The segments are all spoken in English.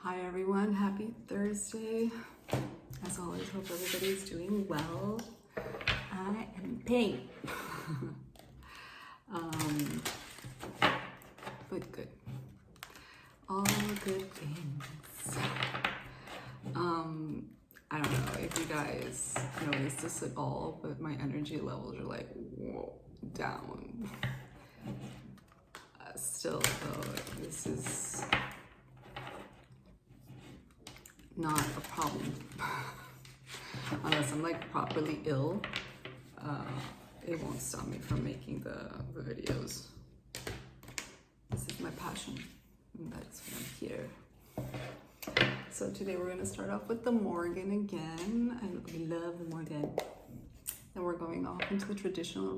Hi everyone, happy Thursday. As always, hope everybody's doing well. I am in pain. But good. All good things. I don't know if you guys notice this at all, but my energy levels are like, whoa, down. Still though, this is not a problem. Unless I'm like properly ill, it won't stop me from making the videos. This is my passion, and that's why I'm here. So today we're going to start off with the Morgan again. We love the Morgan. Then we're going off into the traditional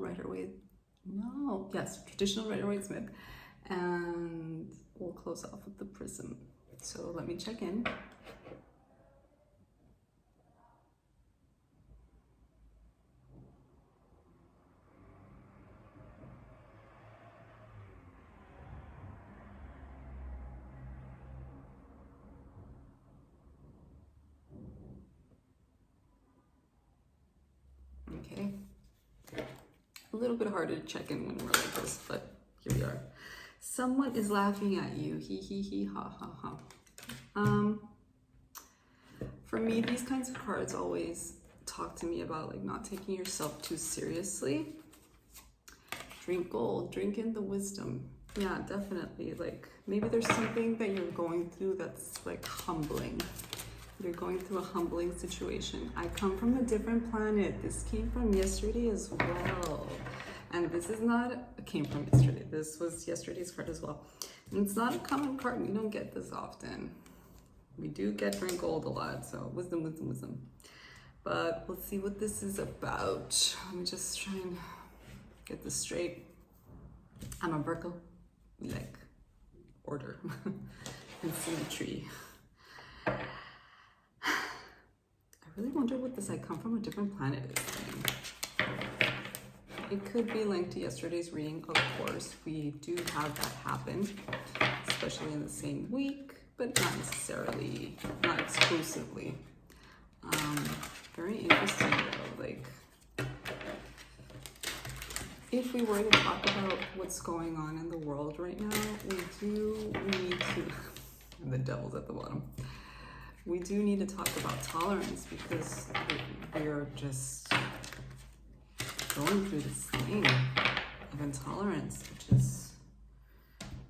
traditional Rider-Waite-Smith, and we'll close off with the Prism. So let me check in. Okay, a little bit harder to check in when we're like this, but here we are. Someone is laughing at you, he he, ha ha ha. For me, these kinds of cards always talk to me about like not taking yourself too seriously. Drink gold, drink in the wisdom. Yeah, definitely. Like maybe there's something that you're going through that's like humbling. You're going through a humbling situation. I come from a different planet. This came from yesterday as well. And this is not, came from yesterday. This was yesterday's card as well. And it's not a common card. We don't get this often. We do get drink gold a lot. So wisdom, wisdom, wisdom. But let's see what this is about. Let me just try and get this straight. I'm a Virgo. We like order and symmetry. I really wonder what this I come from a different planet is saying. It could be linked to yesterday's reading, of course. We do have that happen, especially in the same week, but not necessarily, not exclusively. Very interesting though, like, if we were to talk about what's going on in the world right now, we do need to, and the devil's at the bottom. We do need to talk about tolerance because we're just going through this thing of intolerance, which is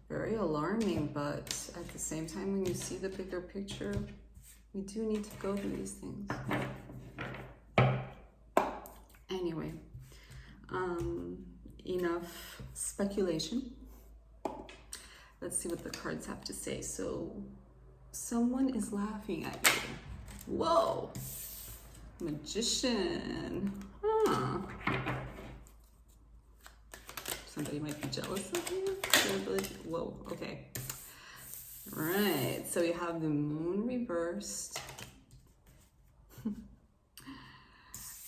very alarming. But at the same time, when you see the bigger picture, we do need to go through these things. Anyway, enough speculation. Let's see what the cards have to say. So, someone is laughing at you. Whoa! Magician. Huh. Somebody might be jealous of you. Whoa, okay. Right, so we have the moon reversed.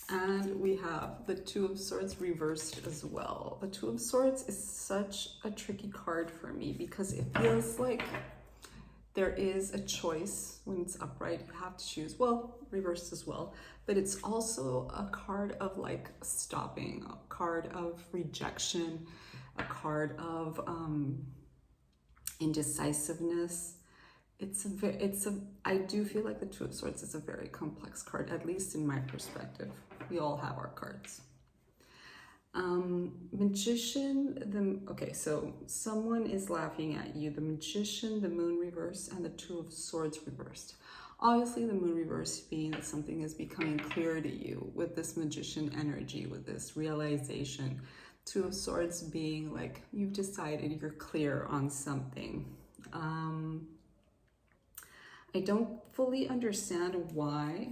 And we have the Two of Swords reversed as well. The Two of Swords is such a tricky card for me because it feels like there is a choice when it's upright. You have to choose, well, reversed as well, but it's also a card of like stopping, a card of rejection, a card of indecisiveness. I do feel like the Two of Swords is a very complex card, at least in my perspective. We all have our cards. Magician, okay, so someone is laughing at you. The Magician, the Moon reversed, and the Two of Swords reversed. Obviously, the Moon reversed being that something is becoming clear to you with this Magician energy, with this realization. Two of Swords being like you've decided, you're clear on something. I don't fully understand why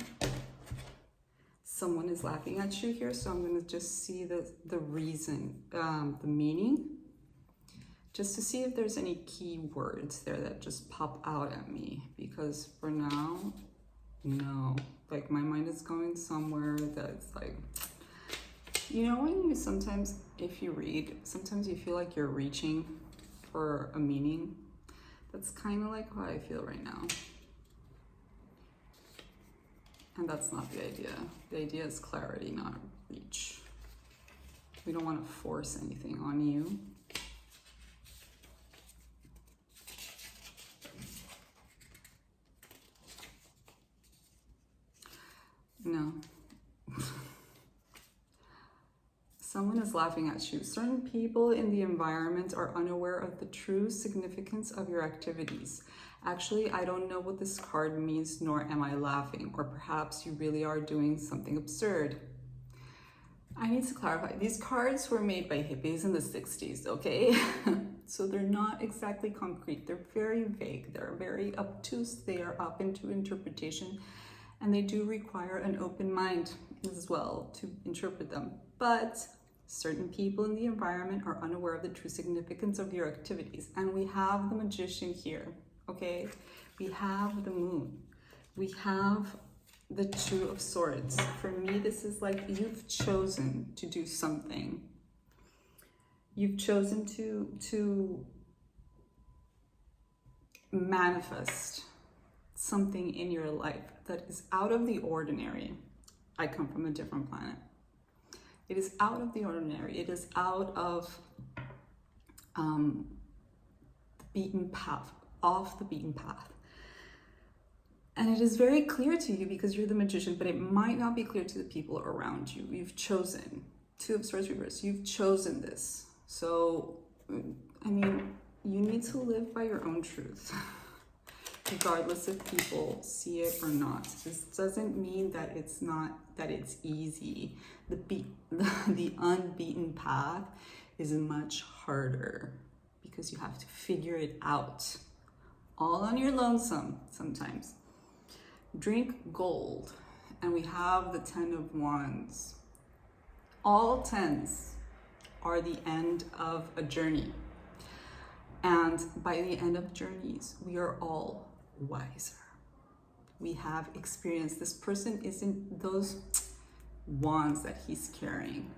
someone is laughing at you here, so I'm going to just see the reason, the meaning, just to see if there's any key words there that just pop out at me, because for now, no, like my mind is going somewhere that's like, you know, when you sometimes, if you read, sometimes you feel like you're reaching for a meaning. That's kind of like how I feel right now. And that's not the idea. The idea is clarity, not reach. We don't want to force anything on you. No. Someone is laughing at you. Certain people in the environment are unaware of the true significance of your activities. Actually, I don't know what this card means, nor am I laughing. Or perhaps you really are doing something absurd. I need to clarify. These cards were made by hippies in the 60s, okay? So they're not exactly concrete. They're very vague. They're very obtuse. They are up into interpretation. And they do require an open mind as well to interpret them. But certain people in the environment are unaware of the true significance of your activities. And we have the Magician here, okay? We have the Moon. We have the Two of Swords. For me, this is like you've chosen to do something. You've chosen to manifest something in your life that is out of the ordinary. I come from a different planet. It is out of the ordinary. It is out of the beaten path, off the beaten path. And it is very clear to you because you're the Magician, but it might not be clear to the people around you. You've chosen. Two of Swords reversed. You've chosen this. So, I mean, you need to live by your own truth, regardless if people see it or not. This doesn't mean that it's easy. The unbeaten path is much harder because you have to figure it out all on your lonesome sometimes. Drink gold, and we have the 10 of Wands. All 10s are the end of a journey. And by the end of journeys, we are all wiser. We have experienced. This person isn't those wands that he's carrying.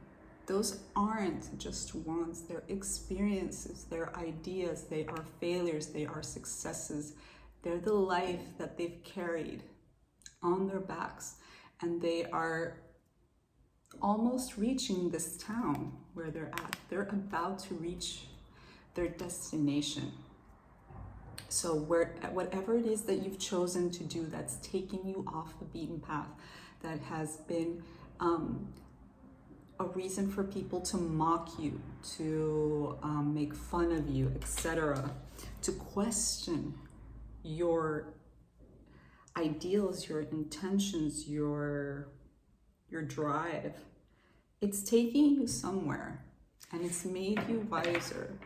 Those aren't just wands. They're experiences, they're ideas, they are failures, they are successes. They're the life that they've carried on their backs, and they are almost reaching this town where they're at. They're about to reach their destination. So whatever it is that you've chosen to do that's taking you off the beaten path, that has been a reason for people to mock you, to make fun of you, etc., to question your ideals, your intentions, your drive. It's taking you somewhere, and it's made you wiser.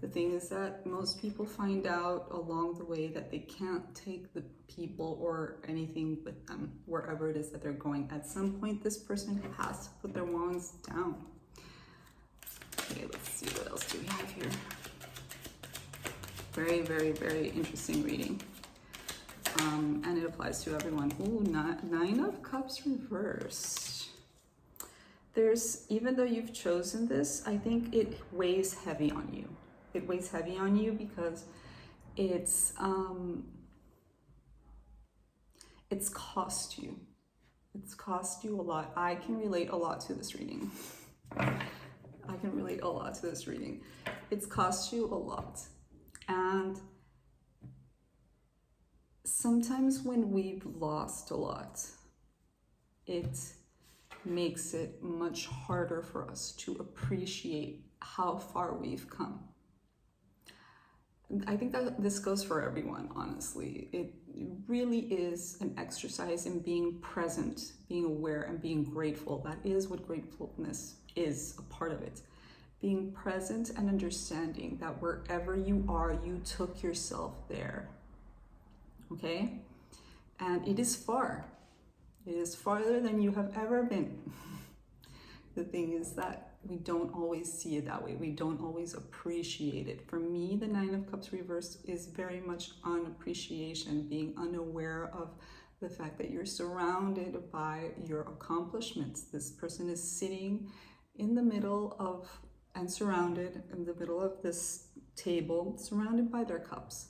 The thing is that most people find out along the way that they can't take the people or anything with them wherever it is that they're going. At some point, this person has to put their wands down. Okay, let's see, what else do we have here? Very, very, very interesting reading. And it applies to everyone. Ooh, 9 of Cups reversed. Even though you've chosen this, I think it weighs heavy on you. It weighs heavy on you because it's cost you. It's cost you a lot. I can relate a lot to this reading. I can relate a lot to this reading. It's cost you a lot. And sometimes when we've lost a lot, it makes it much harder for us to appreciate how far we've come. I think that this goes for everyone, honestly. It really is an exercise in being present, being aware, and being grateful. That is what gratefulness is, a part of it. Being present and understanding that wherever you are, you took yourself there. Okay? And it is far. It is farther than you have ever been. The thing is that we don't always see it that way. We don't always appreciate it. For me, the 9 of Cups reversed is very much on appreciation, being unaware of the fact that you're surrounded by your accomplishments. This person is sitting in the middle of, and surrounded in the middle of this table, surrounded by their cups.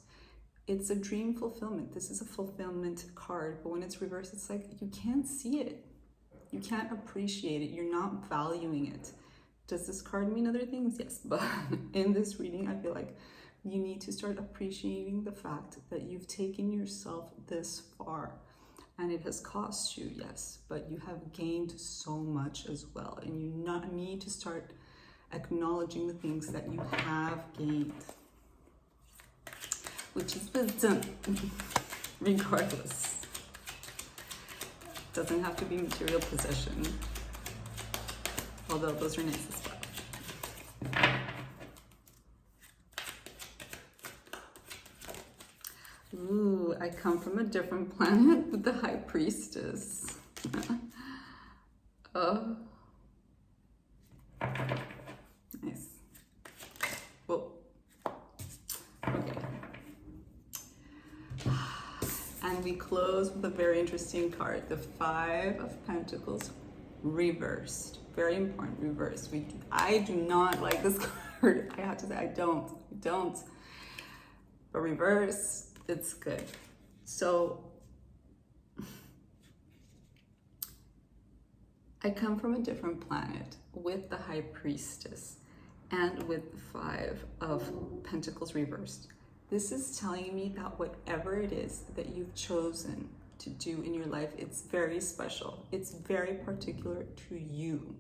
It's a dream fulfillment. This is a fulfillment card, but when it's reversed, it's like you can't see it. You can't appreciate it. You're not valuing it. Does this card mean other things? Yes, but in this reading, I feel like you need to start appreciating the fact that you've taken yourself this far, and it has cost you, yes, but you have gained so much as well, and you need to start acknowledging the things that you have gained, which is wisdom, regardless. Doesn't have to be material possession, although those are nice as well. Ooh, I come from a different planet with the High Priestess. Oh, nice. Whoa. Okay. And we close with a very interesting card, the Five of Pentacles reversed. Very important, reversed. I do not like this card. I have to say, I don't. But reverse, it's good. So I come from a different planet with the High Priestess and with the Five of Pentacles reversed. This is telling me that whatever it is that you've chosen to do in your life, it's very special. It's very particular to you.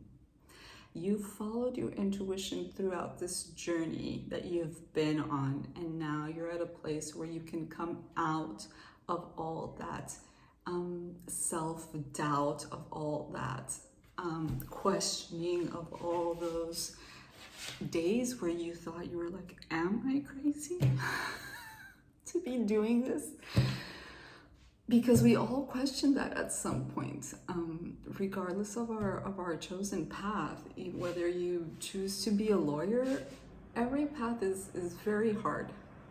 You followed your intuition throughout this journey that you've been on, and now you're at a place where you can come out of all that self-doubt, of all that questioning, of all those days where you thought you were like, am I crazy to be doing this? Because we all question that at some point, regardless of our chosen path. Whether you choose to be a lawyer, every path is very hard.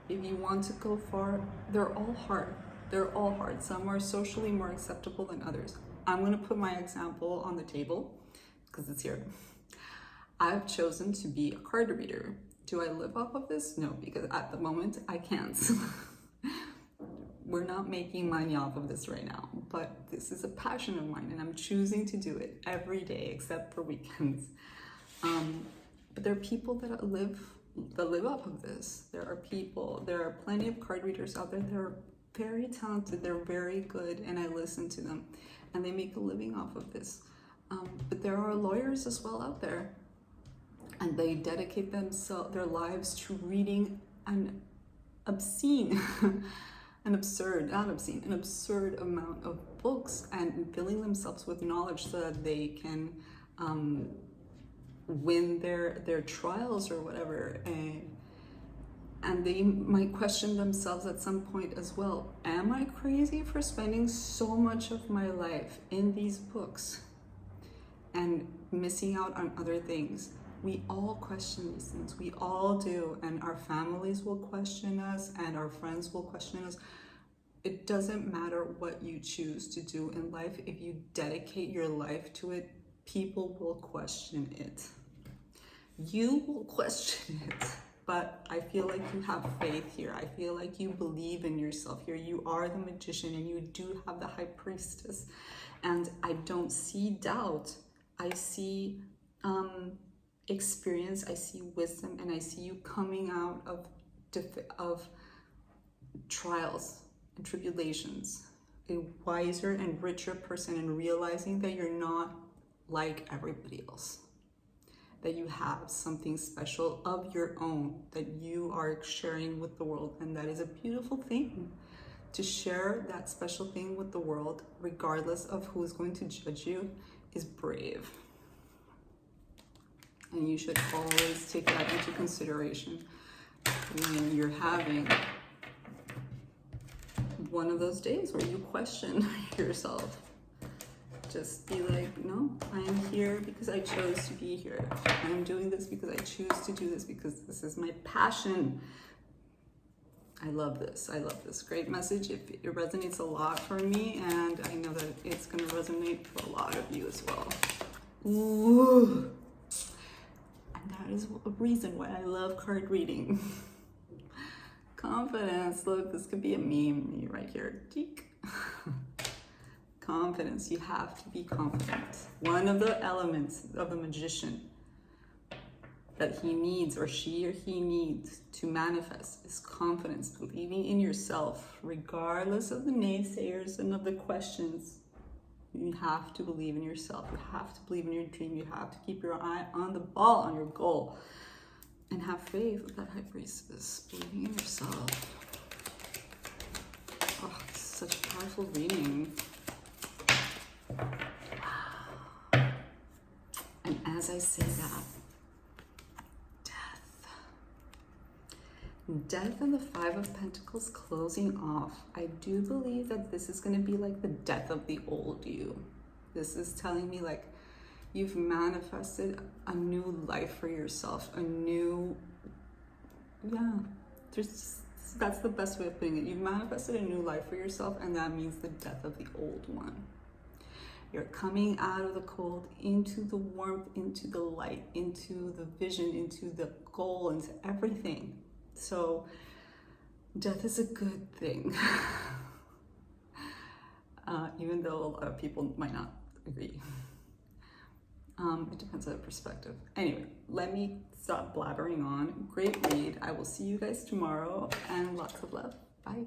If you want to go far, they're all hard. They're all hard. Some are socially more acceptable than others. I'm going to put my example on the table because it's here. I've chosen to be a card reader. Do I live off of this? No, because at the moment I can't. We're not making money off of this right now, but this is a passion of mine and I'm choosing to do it every day except for weekends. But there are people that live off of this. There are plenty of card readers out there that are very talented, they're very good, and I listen to them and they make a living off of this. But there are lawyers as well out there, and they dedicate their lives to reading an absurd amount of books and filling themselves with knowledge so that they can win their trials or whatever. And they might question themselves at some point as well. Am I crazy for spending so much of my life in these books and missing out on other things? We all question these things. We all do. And our families will question us and our friends will question us. It doesn't matter what you choose to do in life. If you dedicate your life to it, people will question it. You will question it. But I feel like you have faith here. I feel like you believe in yourself here. You are the magician and you do have the High Priestess. And I don't see doubt. I see experience, I see wisdom, and I see you coming out of trials and tribulations, a wiser and richer person, and realizing that you're not like everybody else, that you have something special of your own that you are sharing with the world. And that is a beautiful thing. To share that special thing with the world, regardless of who is going to judge you, is brave. And you should always take that into consideration when you're having one of those days where you question yourself. Just be like, no, I am here because I chose to be here. I am doing this because I choose to do this, because this is my passion. I love this. I love this. Great message. It resonates a lot for me, and I know that it's going to resonate for a lot of you as well. Ooh. And that is a reason why I love card reading. Confidence. Look, this could be a meme right here. Deek. Confidence. You have to be confident. One of the elements of the magician that he needs, or she or he needs, to manifest is confidence, believing in yourself, regardless of the naysayers and of the questions. You have to believe in yourself. You have to believe in your dream. You have to keep your eye on the ball, on your goal, and have faith with that high priestess, believing in yourself. Oh, it's such a powerful reading. Wow. And as I say that, Death and the Five of Pentacles closing off. I do believe that this is going to be like the death of the old you. This is telling me like you've manifested a new life for yourself, a new, that's the best way of putting it. You've manifested a new life for yourself, and that means the death of the old one. You're coming out of the cold into the warmth, into the light, into the vision, into the goal, into everything. So death is a good thing, even though a lot of people might not agree. It depends on the perspective. Anyway, let me stop blabbering on. Great read. I will see you guys tomorrow, and lots of love. Bye.